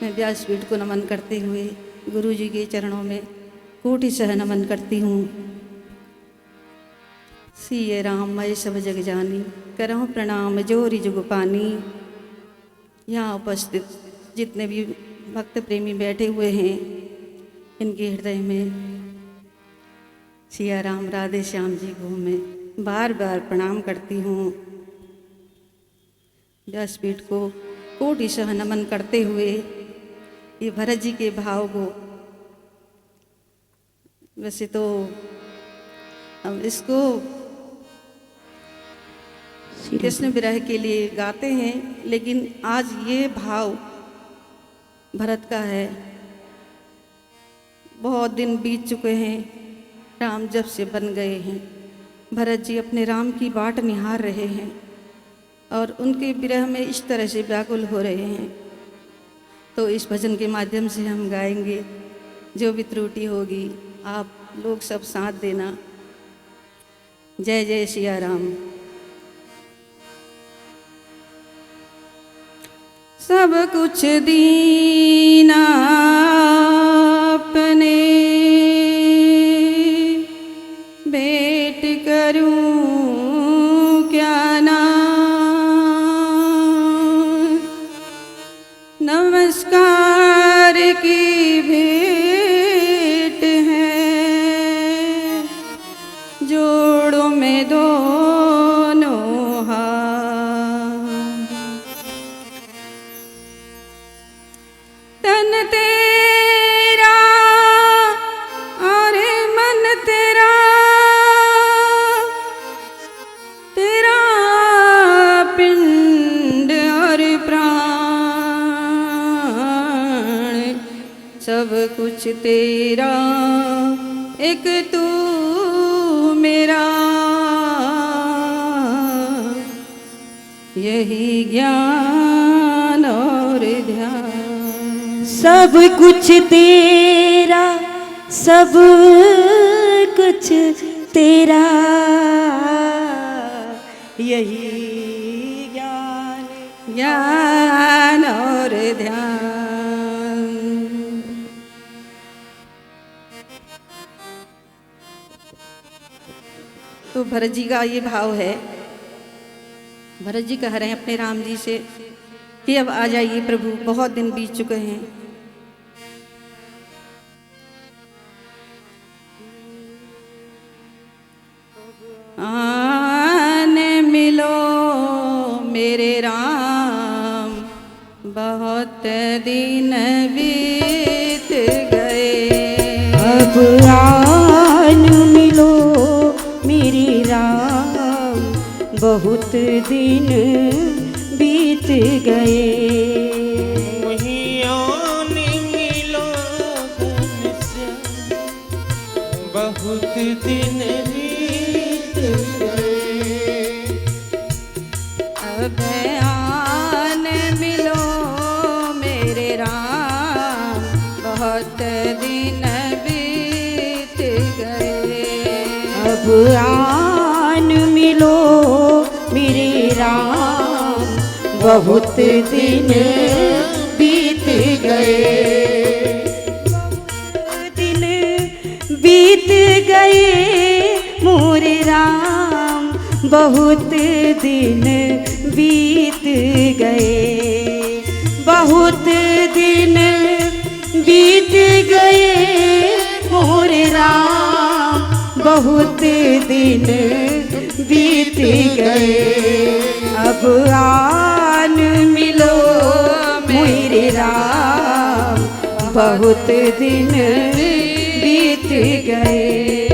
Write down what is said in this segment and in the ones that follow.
मैं व्यासपीठ को नमन करते हुए गुरु जी के चरणों में कोटि सह नमन करती हूँ। सिय राम मैं सब जग जानी, करहूँ प्रणाम जोरी जुग पानी। यहाँ उपस्थित जितने भी भक्त प्रेमी बैठे हुए हैं, इनके हृदय में सिया राम राधे श्याम जी को मैं बार बार प्रणाम करती हूँ। व्यासपीठ को कोटि सह नमन करते हुए ये भरत जी के भाव को, वैसे तो हम इसको कृष्ण विरह के लिए गाते हैं, लेकिन आज ये भाव भरत का है। बहुत दिन बीत चुके हैं, राम जब से बन गए हैं, भरत जी अपने राम की बाट निहार रहे हैं और उनके विरह में इस तरह से व्याकुल हो रहे हैं। तो इस भजन के माध्यम से हम गाएंगे। जो भी त्रुटि होगी आप लोग सब साथ देना। जय जय सिया राम। सब कुछ दीना अपने भेंट करूं क्या ना, नमस्कार की भेंट है, जोड़ों में दोनों हाथ। तन तेरा और मन तेरा, तेरा पिंड और प्राण, सब कुछ तेरा एक तू मेरा, यही ज्ञान और ध्यान। सब कुछ तेरा, सब कुछ तेरा, यही ज्ञान ज्ञान और ध्यान। तो भरत जी का ये भाव है। भरत जी कह रहे हैं अपने राम जी से कि अब आ जाइए प्रभु, बहुत दिन बीत चुके हैं। आने मिलो मेरे राम, बहुत दिन बीत गए। अब आन मिलो मेरे राम, बहुत दिन बीत गए। वहीं आने मिलो घनश्याम, बहुत दिन बीत गए। अब आने मिलो मेरे राम, बहुत दिन बीत गए। अब आन मिलो मेरे राम, बहुत दिन बीत गए। दिन बीत गए मोरे राम, बहुत दिन बीत गए। बहुत दिन बीत गए मोरे राम, बहुत दिन बीत गए। अब आन मिलो मेरे राम, बहुत दिन बीत गए।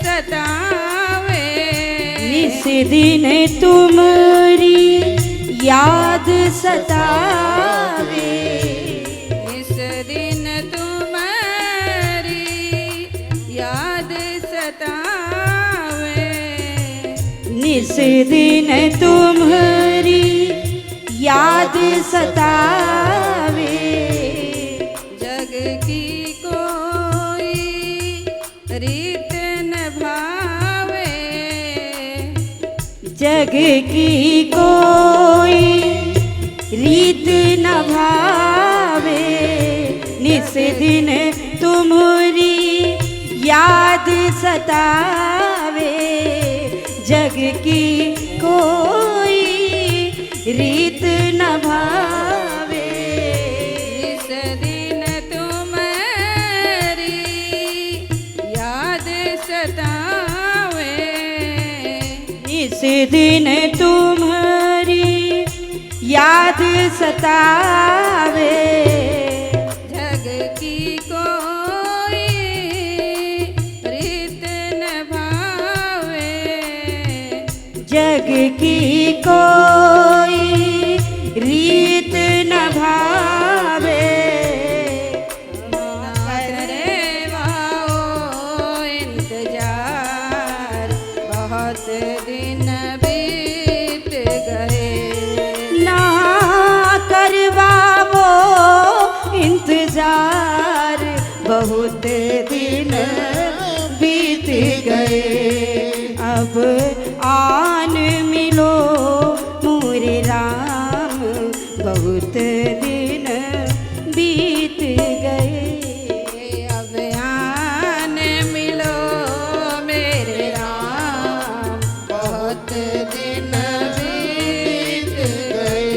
सतावे, निस दिन तुम्हारी याद सतावे, इस दिन तुम्हारी याद सतावे, निस दिन तुम्हारी याद सतावे, जग की कोई रीत न भावे, जग की कोई रीत न भावे, निस दिन तुम्हारी याद सतावे, जग की कोई रीत न भावे, इस दिन तुम्हारी याद सतावे, इस दिन तुम्हारी याद सतावे, जग की कोई रीत न भावे, जग की कोई रीत न भावे, ना करे वाओ इंतजार, बहुत दिन बीत गए, ना करवावो इंतजार, बहुत दिन बीत गए, अब आन मिलो मोरे राम, बहुत दिन बीत गए, अब आन मिलो मेरे राम, बहुत दिन बीत गए,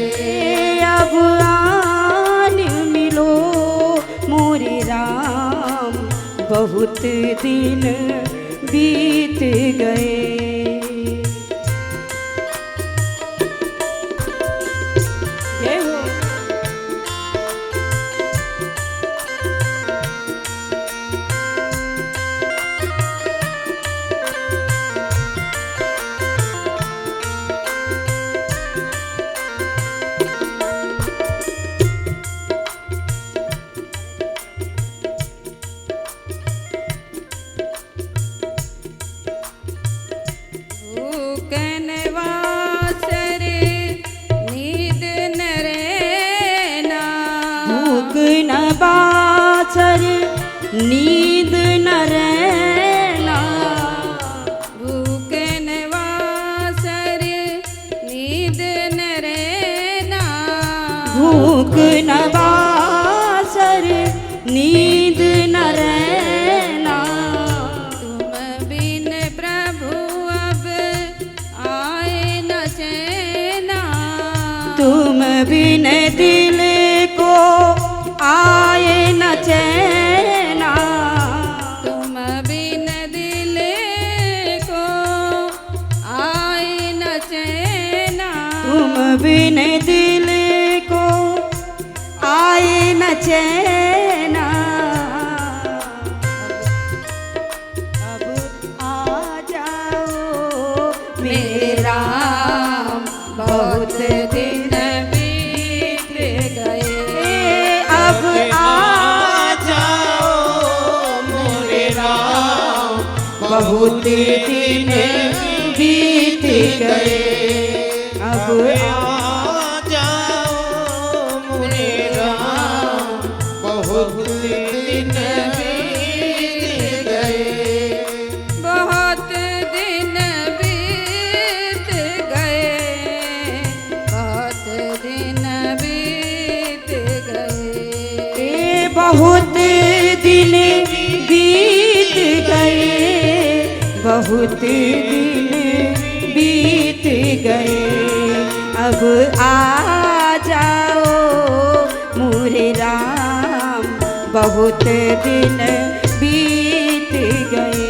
अब आन मिलो मोरे राम, बहुत दिन बीत गए। जय हो। भूखन वासर नींद न रहना, भूख न बासर नींद न रहना, भूखन वासर नींद न रहना, भूख न बासर नींद न रहना, तुम बिन प्रभु अब आए न चैना, तुम बिन दिल को आए न चैना, तुम बिन दिल को आए न चैना, तुम बिन दिल को आए न चैना, अब आ जाओ मेरे राम, बहुत दिन बीत गए, अब आ जाओ मोरे राम, बहुत दिन बीत गए, अब आ जाओ मोरे राम, बहुत दिन बीत गए, बहुत दिन बीत गए, बहुत दिन बीत गए, बहुत दिन बीत गए, बहुत दिन बीत गए, अब आ जाओ मोरे राम, बहुत दिन बीत गए,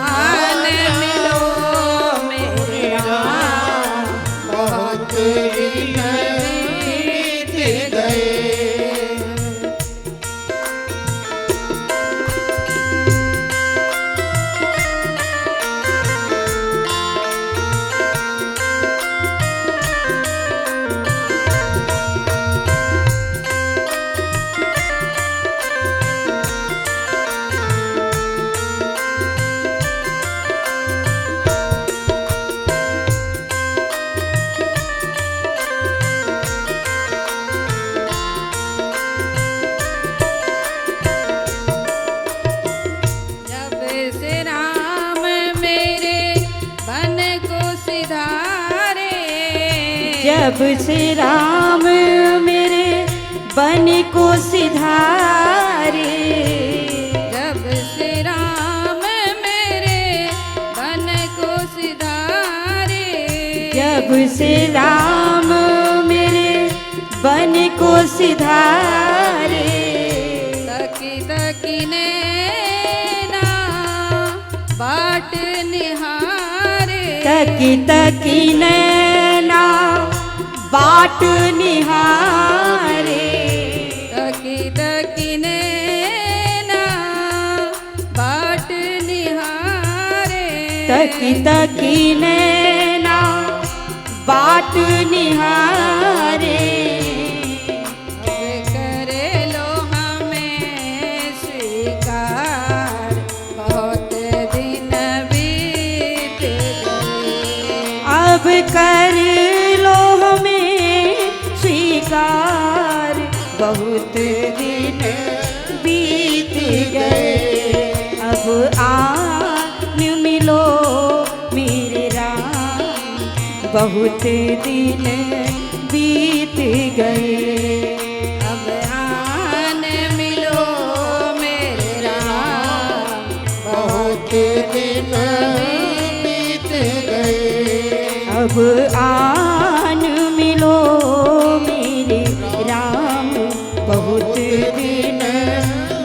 आन मिलो मेरे राम, बहुत दिन बीत गए, जब से राम मेरे बन को सिधारे, जब से राम मेरे बन को सिधारे, जब से राम मेरे बन को सिधारे, तकी तकी नैना बाट निहारे, तकी तकी नैना बाट निहारे, तकी तकी नैना बाट निहारे, तकी तकी नैना बाट निहारे। अब करे लो हमें स्वीकार, बहुत दिन बीत गए, अब कर लो हमें स्वीकार, बहुत दिन बीत गए। अब आन मिलो मेरे राम, बहुत दिन बीत गए। अब आन मिलो मेरे राम, बहुत दिन बीत गए। अब आन मिलो मेरे राम, बहुत दिन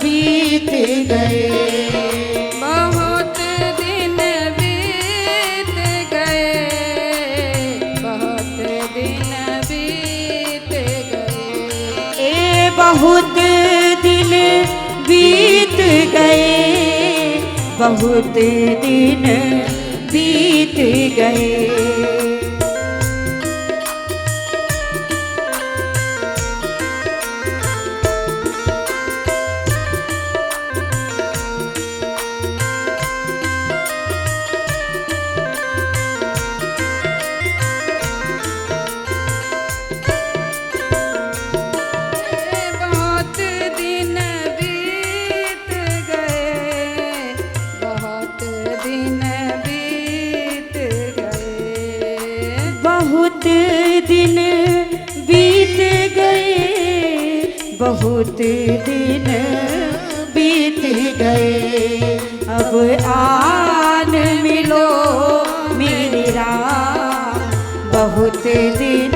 बीत गए। बहुत दिन बीत गए, बहुत दिन बीत गए, ए बहुत दिन बीत गए, बहुत दिन बीत गए। बहुत दिन बीत गए, बहुत दिन बीत गए, बहुत दिन बीत गए, बहुत दिन बीत गए। अब आन मिलो मेरे राम, बहुत दिन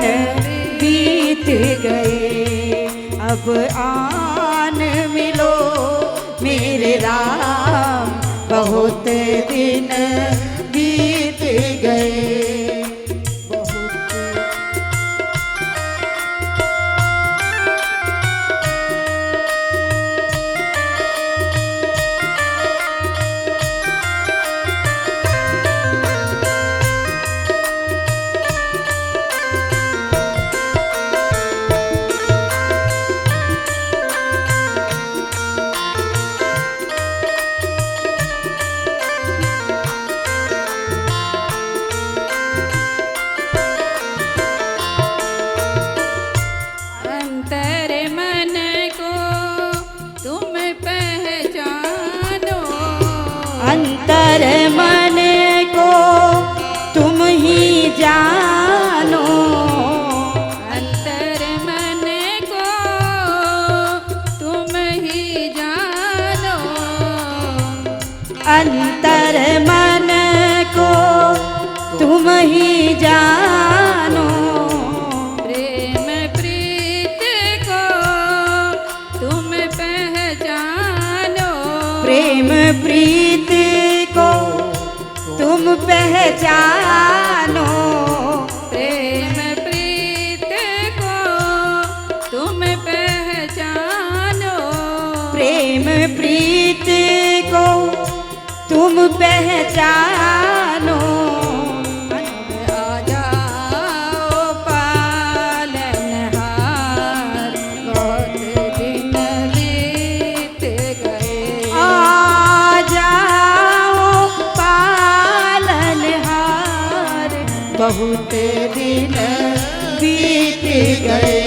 बीत गए। अब आन मिलो मेरे राम, बहुत दिन बीत गए। अंतर मन को तुम पहचानो, अंतर मन को तुम ही जानो, अंतर मन को तुम ही जानो, अंतर मन को तुम ही जानो, प्रेम प्रीत को तुम पहचानो, प्रेम प्रीत को तुम पहचानो, प्रेम प्रीत को तुम पहचानो, प्रेम प्रीत को तुम पहचानो। आ जाओ पालनहार, बहुत दिन बीत गए, आ जाओ पालनहार, बहुत दिन बीत गए।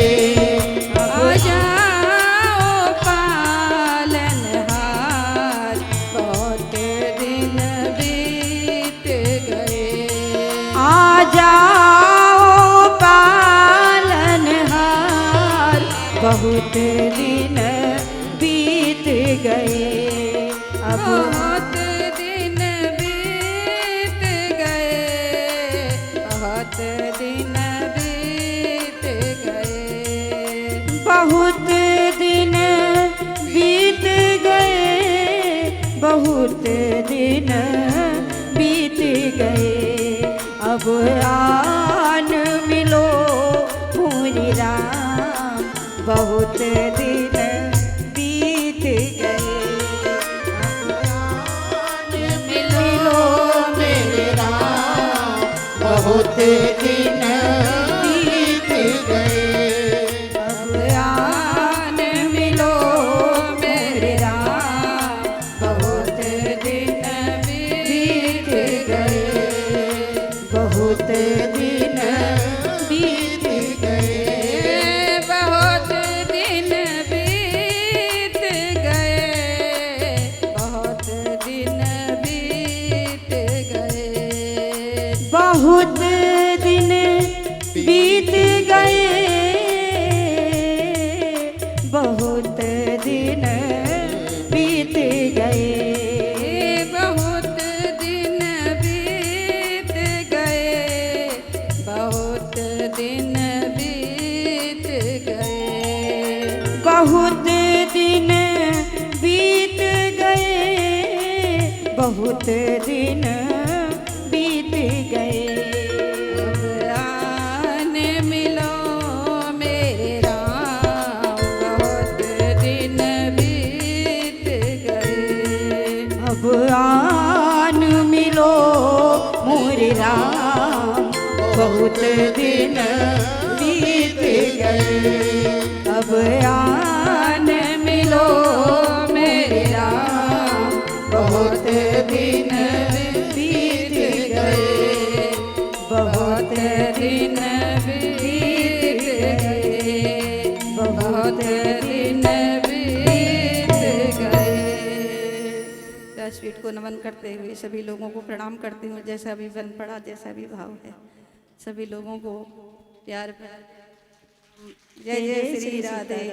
आ जाओ पालनहार, बहुत दिन बीत गए, आ जाओ पालनहार, बहुत दिन बीत गए अब बहुत दिन बीत गए, बहुत दिन बीत गए, बहुत दिन बीत गए बहुत दिन बीत गए अब आन मिलो पूरी राम बहुत दिन बीत गए मिलो मेरे राम बहुत दिन बीत गए अब आन मिलो मेरे राम बहुत दिन बीत गए बहुत दिन बीत गए बहुत दिन बीत गए, बहुत दिन बीत गए, बहुत दिन बीत गए बहुत दिन बीत गए बहुत दिन बीत गए, बहुत दिन बीत गए, बहुत दिन बीत गए बहुत दिन बीत गए अब आने मिलो मेरे राम बहुत दिन बीत गए, अब आन मिलो मोरे राम बहुत दिन बीत गए अब आन मिलो मेरे राम बहुत दिन बीत गए बहुत दिन बीत गए बहुत दिन बीत गए। व्यासपीठ को नमन करते हुए सभी लोगों को प्रणाम करती हूँ, जैसा भी बन पड़ा, जैसा भी भाव है, सभी लोगों को प्यार। जय जय श्री राधे।